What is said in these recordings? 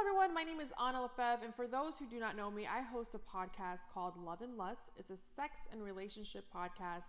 everyone, my name is Lefebvre, and for those who do not know me, I host a podcast called Love and Lust. It's a sex and relationship podcast.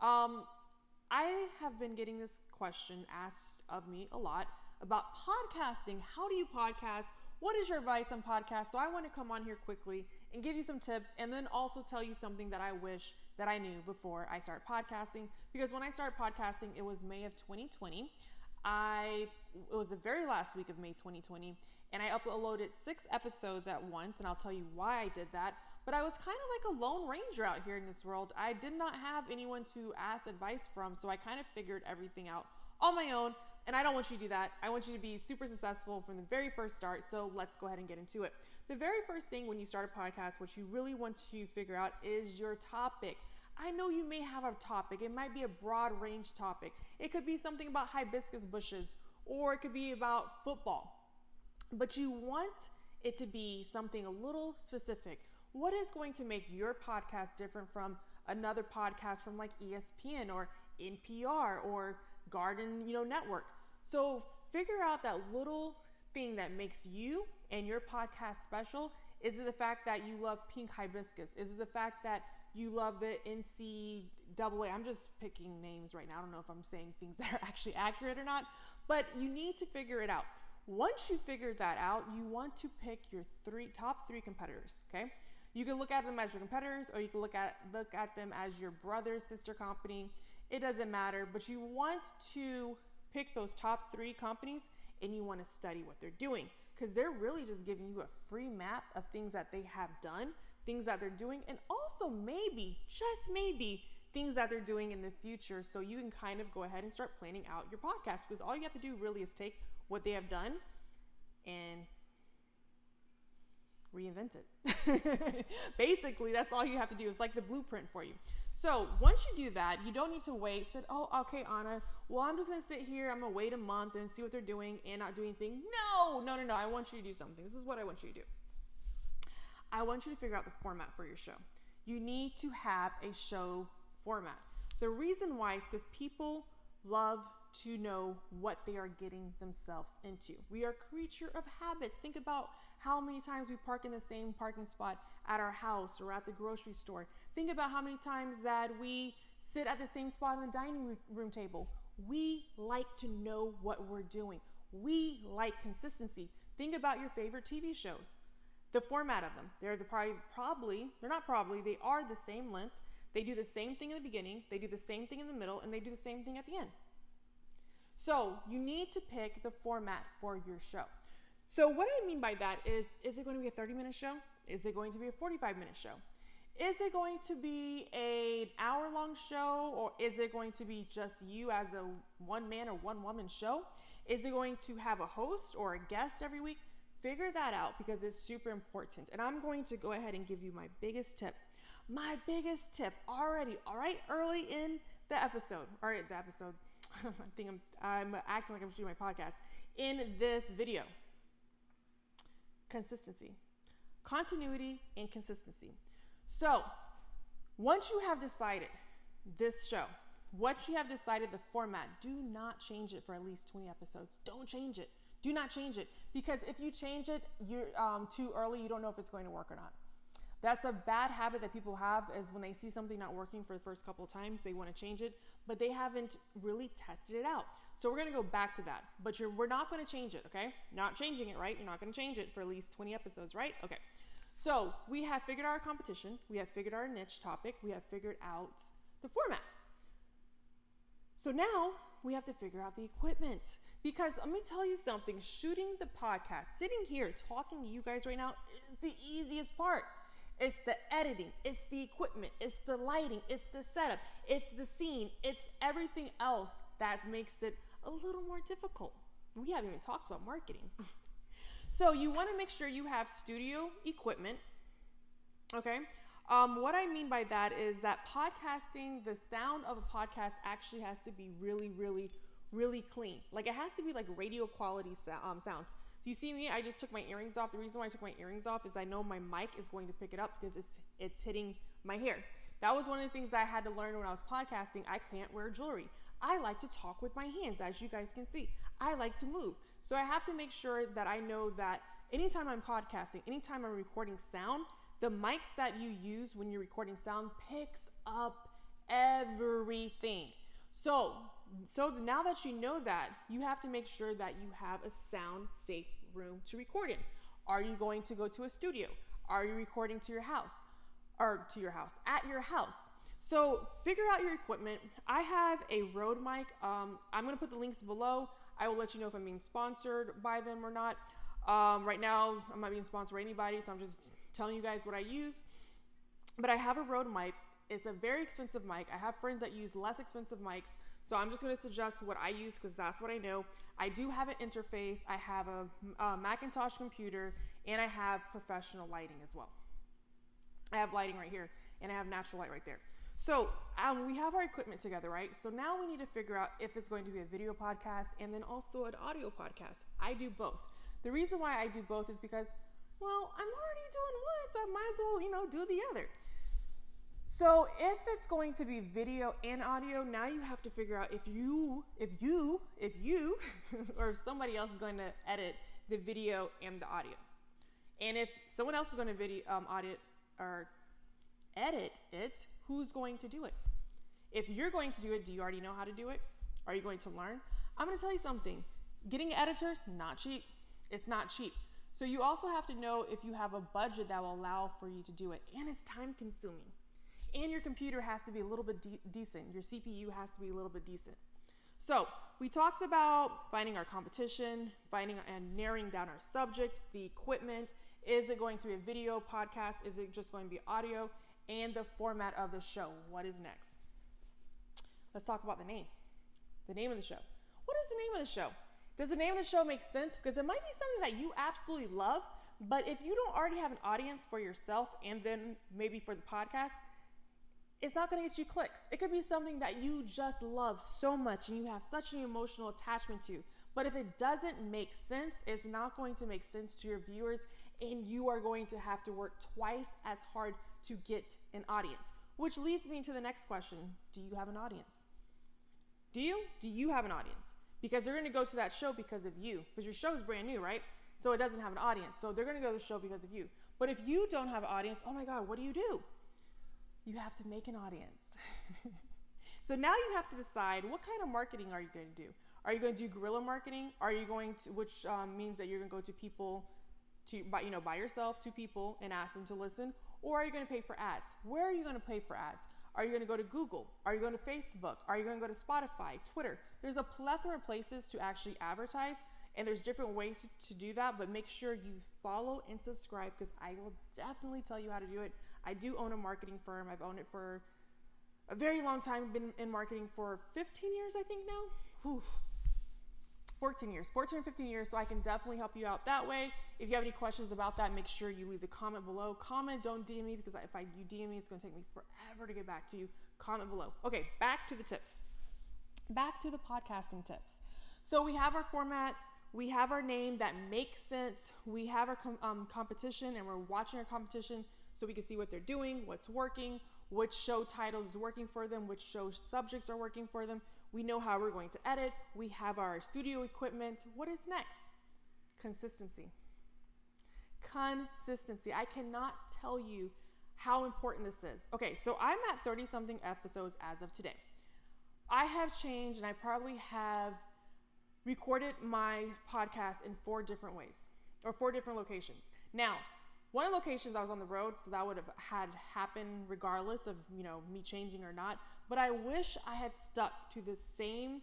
I have been getting this question asked of me a lot about podcasting. How do you podcast? What is your advice on podcasts? So I want to come on here quickly and give you some tips, and then also tell you something that I wish that I knew before I started podcasting. Because when I started podcasting, it was May of 2020. It was the very last week of May 2020, and I uploaded 6 episodes at once, and I'll tell you why I did that. But I was kind of like a lone ranger out here in this world. I did not have anyone to ask advice from, so I kind of figured everything out on my own, and I don't want you to do that. I want you to be super successful from the very first start, so let's go ahead and get into it. The very first thing when you start a podcast, what you really want to figure out is your topic. I know you may have a topic. It might be a broad range topic. It could be something about hibiscus bushes, or it could be about football. But you want it to be something a little specific. What is going to make your podcast different from another podcast from like ESPN or NPR or Garden, Network? So figure out that little thing that makes you and your podcast special. Is it the fact that you love pink hibiscus? Is it the fact that you love the NCAA? I'm just picking names right now. I don't know if I'm saying things that are actually accurate or not, but you need to figure it out. Once you figure that out, you want to pick your top three competitors, okay? You can look at them as your competitors, or you can look at them as your brother, sister company. It doesn't matter, but you want to pick those top 3 companies, and you want to study what they're doing, because they're really just giving you a free map of things that they have done, things that they're doing, and also maybe, just maybe, things that they're doing in the future, so you can kind of go ahead and start planning out your podcast, because all you have to do really is take what they have done and reinvent it. Basically, that's all you have to do. It's like the blueprint for you. So once you do that, you don't need to wait. Said, oh, okay, Anna, well, I'm just going to sit here. I'm going to wait a month and see what they're doing and not do anything. No. I want you to do something. This is what I want you to do. I want you to figure out the format for your show. You need to have a show format. The reason why is because people love to know what they are getting themselves into. We are a creature of habits. Think about how many times we park in the same parking spot at our house or at the grocery store. Think about how many times that we sit at the same spot on the dining room table. We like to know what we're doing. We like consistency. Think about your favorite TV shows. The format of them. They are the same length. They do the same thing in the beginning, they do the same thing in the middle, and they do the same thing at the end. So you need to pick the format for your show. So what I mean by that is it going to be a 30-minute show? Is it going to be a 45-minute show? Is it going to be an hour-long show, or is it going to be just you as a one-man or one-woman show? Is it going to have a host or a guest every week? Figure that out, because it's super important. And I'm going to go ahead and give you my biggest tip. My biggest tip already, all right, early in the episode. All right, the episode. I think I'm acting like I'm shooting my podcast. In this video. Consistency. Continuity and consistency. So, once you have decided this show, once you have decided the format, do not change it for at least 20 episodes. Don't change it. Do not change it, because if you change it you're too early, you don't know if it's going to work or not. That's a bad habit that people have, is when they see something not working for the first couple of times, they want to change it, but they haven't really tested it out. So we're going to go back to that, but we're not going to change it, okay? Not changing it, right? You're not going to change it for at least 20 episodes, right? Okay. So we have figured out our competition. We have figured out our niche topic. We have figured out the format. So now we have to figure out the equipment, because let me tell you something. Shooting the podcast, sitting here talking to you guys right now, is the easiest part. It's the editing, it's the equipment, it's the lighting, it's the setup, it's the scene, it's everything else that makes it a little more difficult. We haven't even talked about marketing. So you want to make sure you have studio equipment, okay? What I mean by that is that podcasting, the sound of a podcast actually has to be really, really, really clean. Like, it has to be like radio quality sounds. So you see me, I just took my earrings off. The reason why I took my earrings off is I know my mic is going to pick it up because it's hitting my hair. That was one of the things that I had to learn when I was podcasting. I can't wear jewelry. I like to talk with my hands, as you guys can see. I like to move. So I have to make sure that I know that anytime I'm podcasting, anytime I'm recording sound, the mics that you use when you're recording sound picks up everything. So now that you know that, you have to make sure that you have a sound safe room to record in. Are you going to go to a studio? Are you recording to your house? Or to your house, at your house? So figure out your equipment. I have a Rode mic. I'm going to put the links below. I will let you know if I'm being sponsored by them or not. Right now, I'm not being sponsored by anybody, so I'm just telling you guys what I use. But I have a Rode mic. It's a very expensive mic. I have friends that use less expensive mics, so I'm just going to suggest what I use because that's what I know. I do have an interface. I have a Macintosh computer, and I have professional lighting as well. I have lighting right here, and I have natural light right there. So we have our equipment together, right? So now we need to figure out if it's going to be a video podcast and then also an audio podcast. I do both. The reason why I do both is because, well, I'm already doing one, so I might as well, do the other. So if it's going to be video and audio, now you have to figure out if you, or if somebody else is going to edit the video and the audio. And if someone else is going to edit it, who's going to do it? If you're going to do it, do you already know how to do it? Are you going to learn? I'm going to tell you something. Getting an editor, not cheap. It's not cheap. So you also have to know if you have a budget that will allow for you to do it. And it's time consuming. And your computer has to be a little bit decent. Your CPU has to be a little bit decent. So we talked about finding our competition, finding and narrowing down our subject, the equipment. Is it going to be a video podcast? Is it just going to be audio? And the format of the show. What is next? Let's talk about the name. The name of the show. What is the name of the show? Does the name of the show make sense? Because it might be something that you absolutely love, but if you don't already have an audience for yourself and then maybe for the podcast, it's not going to get you clicks. It could be something that you just love so much and you have such an emotional attachment to. But if it doesn't make sense, it's not going to make sense to your viewers, and you are going to have to work twice as hard to get an audience. Which leads me to the next question. Do you have an audience? Do you have an audience? Because they're going to go to that show because of you. Because your show is brand new, right? So it doesn't have an audience. So they're going to go to the show because of you. But if you don't have an audience, oh my God, what do? You have to make an audience. So now you have to decide, what kind of marketing are you going to do? Are you going to do guerrilla marketing? Are you going to, which means that you're going to go to people by yourself to people and ask them to listen? Or are you going to pay for ads? Where are you going to pay for ads? Are you going to go to Google? Are you going to Facebook? Are you going to go to Spotify, Twitter? There's a plethora of places to actually advertise, and there's different ways to do that, but make sure you follow and subscribe because I will definitely tell you how to do it. I do own a marketing firm. I've owned it for a very long time. I've been in marketing for 15 years, I think now. Whew. 14 or 15 years, so I can definitely help you out that way. If you have any questions about that, make sure you leave the comment below. Comment, don't DM me, because if you DM me, it's going to take me forever to get back to you. Comment below. Okay, back to the tips. Back to the podcasting tips. So we have our format. We have our name that makes sense. We have our competition, and we're watching our competition so we can see what they're doing, what's working, which show titles is working for them, which show subjects are working for them. We know how we're going to edit. We have our studio equipment. What is next? Consistency. Consistency. I cannot tell you how important this is. Okay, so I'm at 30-something episodes as of today. I have changed, and I probably have recorded my podcast in 4 different ways, or 4 different locations. Now, one of the locations I was on the road, so that would have had happened regardless of, me changing or not. But I wish I had stuck to the same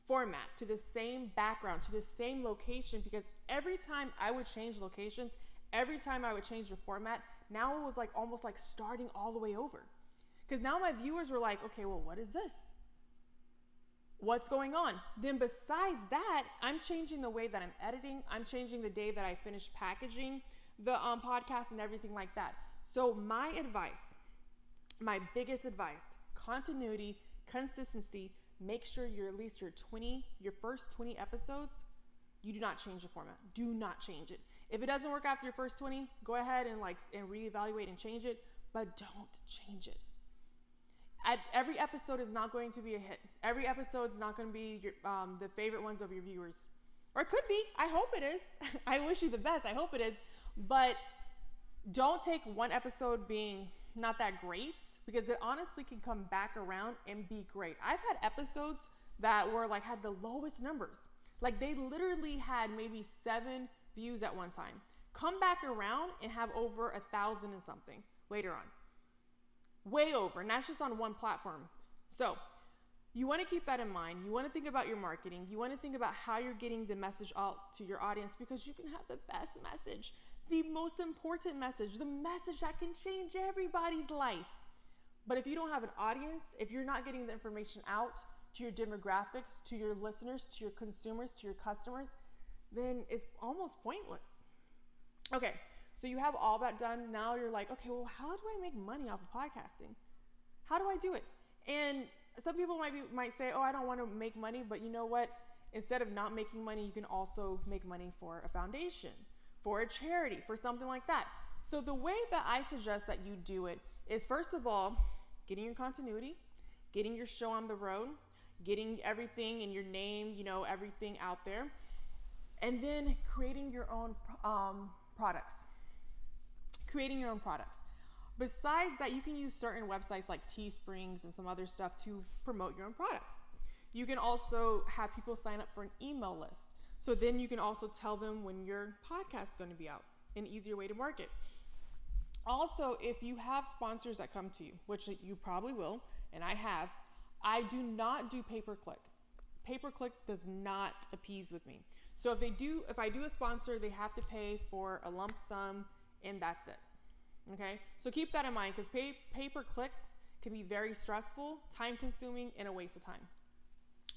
format, to the same background, to the same location, because every time I would change locations, every time I would change the format, now it was like almost like starting all the way over. Because now my viewers were like, okay, well, what is this? What's going on? Then besides that, I'm changing the way that I'm editing. I'm changing the day that I finish packaging the podcast and everything like that. So my advice, my biggest advice, continuity, consistency, make sure you're at least your first 20 episodes, you do not change the format. Do not change it. If it doesn't work after your first 20, go ahead and reevaluate and change it, but don't change it. Every episode is not going to be a hit. Every episode is not going to be the favorite ones of your viewers. Or it could be. I hope it is. I wish you the best. I hope it is. But don't take one episode being not that great, because it honestly can come back around and be great. I've had episodes that were like, had the lowest numbers. Like they literally had maybe 7 views at one time. Come back around and have over 1,000 and something later on. Way over. And that's just on one platform. So you want to keep that in mind. You want to think about your marketing. You want to think about how you're getting the message out to your audience, because you can have the best message, the most important message, the message that can change everybody's life. But if you don't have an audience, if you're not getting the information out to your demographics, to your listeners, to your consumers, to your customers, then it's almost pointless. Okay, so you have all that done. Now you're like, okay, well, how do I make money off of podcasting? How do I do it? And some people might say, oh, I don't want to make money, but you know what? Instead of not making money, you can also make money for a foundation, for a charity, for something like that. So the way that I suggest that you do it is, first of all, getting your continuity, getting your show on the road, getting everything in your name, everything out there, and then creating your own products. Creating your own products. Besides that, you can use certain websites like Teesprings and some other stuff to promote your own products. You can also have people sign up for an email list. So then you can also tell them when your podcast is going to be out, an easier way to market. Also, if you have sponsors that come to you, which you probably will, and I have, I do not do pay-per-click. Pay-per-click does not appease with me. So if I do a sponsor, they have to pay for a lump sum, and that's it. Okay? So keep that in mind, because pay-per-clicks can be very stressful, time-consuming, and a waste of time.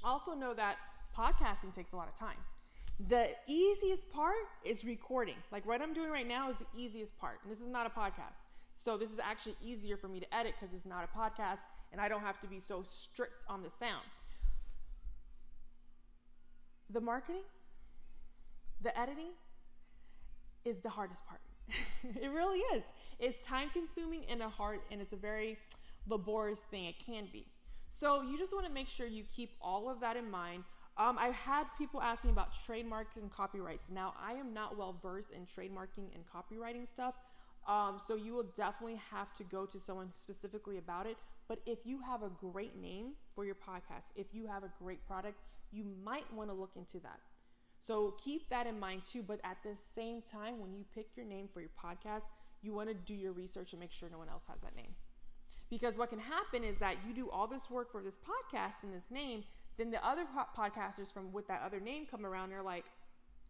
Also know that podcasting takes a lot of time. The easiest part is recording. Like what I'm doing right now is the easiest part. And this is not a podcast. So this is actually easier for me to edit because it's not a podcast and I don't have to be so strict on the sound. The marketing, the editing is the hardest part. It really is. It's time consuming and it's a very laborious thing. It can be. So you just want to make sure you keep all of that in mind. I've had people asking about trademarks and copyrights. Now, I am not well versed in trademarking and copywriting stuff. So you will definitely have to go to someone specifically about it. But if you have a great name for your podcast, if you have a great product, you might want to look into that. So keep that in mind too. But at the same time, when you pick your name for your podcast, you want to do your research and make sure no one else has that name. Because what can happen is that you do all this work for this podcast and this name, then the other podcasters from with that other name come around and they're like,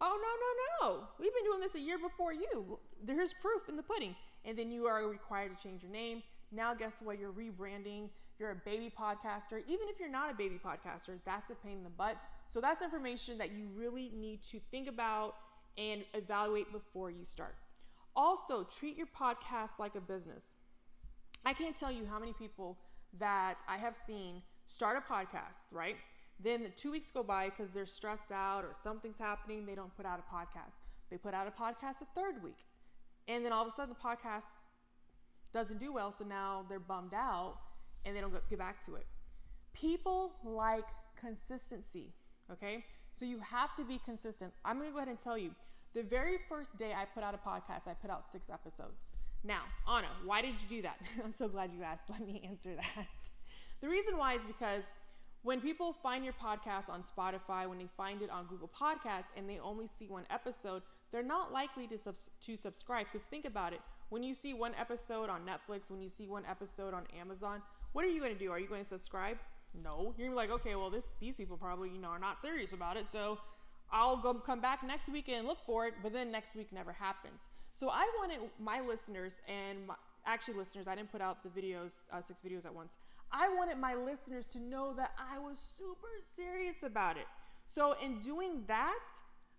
oh, no. We've been doing this a year before you. There's proof in the pudding. And then you are required to change your name. Now, guess what? You're rebranding. You're a baby podcaster. Even if you're not a baby podcaster, that's a pain in the butt. So that's information that you really need to think about and evaluate before you start. Also, treat your podcast like a business. I can't tell you how many people that I have seen start a podcast, right? Then 2 weeks go by because they're stressed out or something's happening. They don't put out a podcast. They put out a podcast the third week. And then all of a sudden the podcast doesn't do well. So now they're bummed out and they don't get back to it. People like consistency, okay? So you have to be consistent. I'm going to go ahead and tell you, the very first day I put out a podcast, I put out 6 episodes. Now, Anna, why did you do that? I'm so glad you asked. Let me answer that. The reason why is because when people find your podcast on Spotify, when they find it on Google Podcasts and they only see 1 episode, they're not likely to subscribe. Because think about it. When you see 1 episode on Netflix, when you see 1 episode on Amazon, what are you going to do? Are you going to subscribe? No. You're going to be like, okay, well, these people probably, are not serious about it. So I'll come back next week and look for it. But then next week never happens. So I wanted my listeners listeners, I didn't put out the videos, 6 videos at once. I wanted my listeners to know that I was super serious about it. So in doing that,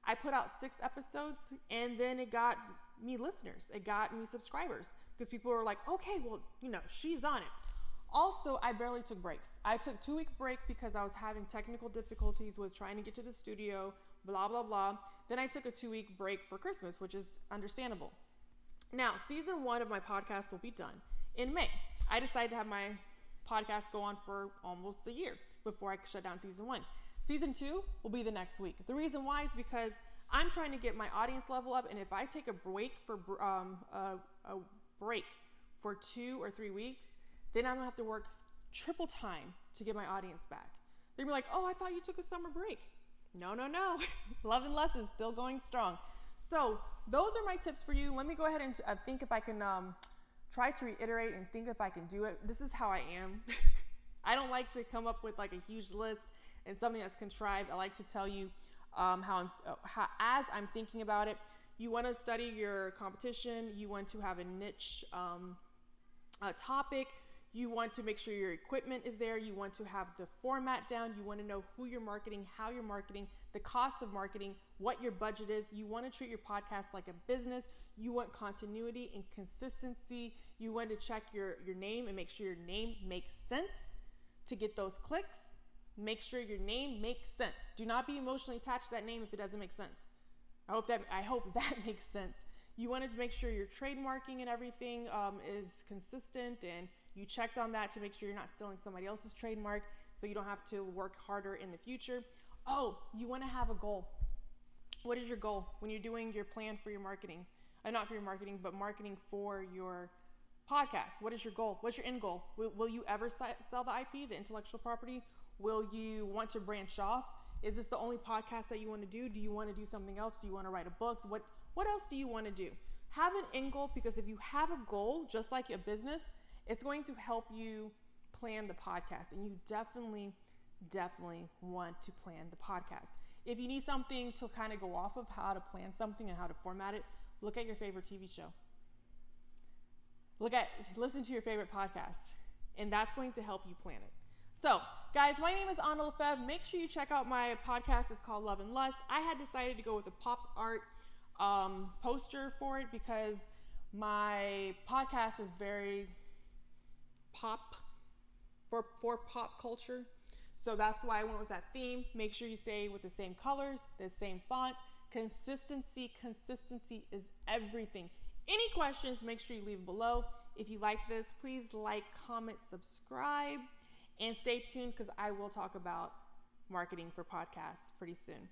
I put out 6 episodes and then it got me listeners. It got me subscribers because people were like, okay, well, she's on it. Also, I barely took breaks. I took 2-week break because I was having technical difficulties with trying to get to the studio, blah, blah, blah. Then I took a 2-week break for Christmas, which is understandable. Now, season 1 of my podcast will be done in May. I decided to have my podcast go on for almost a year before I shut down season 1. Season 2 will be the next week. The reason why is because I'm trying to get my audience level up, and if I take a break for a break for 2 or 3 weeks, then I'm gonna have to work triple time to get my audience back. They'll be like, oh, I thought you took a summer break. No. Love and Less is still going strong. So those are my tips for you. Let me go ahead and think if I can try to reiterate and think if I can do it. This is how I am. I don't like to come up with like a huge list and something that's contrived. I like to tell you how as I'm thinking about it. You want to study your competition. You want to have a niche topic. You want to make sure your equipment is there. You want to have the format down. You want to know who you're marketing, how you're marketing, the cost of marketing, what your budget is. You want to treat your podcast like a business. You want continuity and consistency. You want to check your name and make sure your name makes sense to get those clicks. Make sure your name makes sense. Do not be emotionally attached to that name if it doesn't make sense. I hope that makes sense. You want to make sure your trademarking and everything is consistent, and you checked on that to make sure you're not stealing somebody else's trademark so you don't have to work harder in the future. Oh, you want to have a goal. What is your goal when you're doing your plan for your marketing? Not for your marketing, but marketing for your podcast. What is your goal? What's your end goal? Will you ever sell the IP, the intellectual property? Will you want to branch off? Is this the only podcast that you want to do? Do you want to do something else? Do you want to write a book? What else do you want to do? Have an end goal, because if you have a goal, just like a business, it's going to help you plan the podcast. And you definitely want to plan the podcast. If you need something to kind of go off of how to plan something and how to format it, look at your favorite TV show. Listen to your favorite podcast, and that's going to help you plan it. So, guys, my name is Anna Lefebvre. Make sure you check out my podcast. It's called Love and Lust. I had decided to go with a pop art poster for it because my podcast is very pop for pop culture. So that's why I went with that theme. Make sure you stay with the same colors, the same font. Consistency is everything. Any questions, make sure you leave below. If you like this, please like, comment, subscribe, and stay tuned because I will talk about marketing for podcasts pretty soon.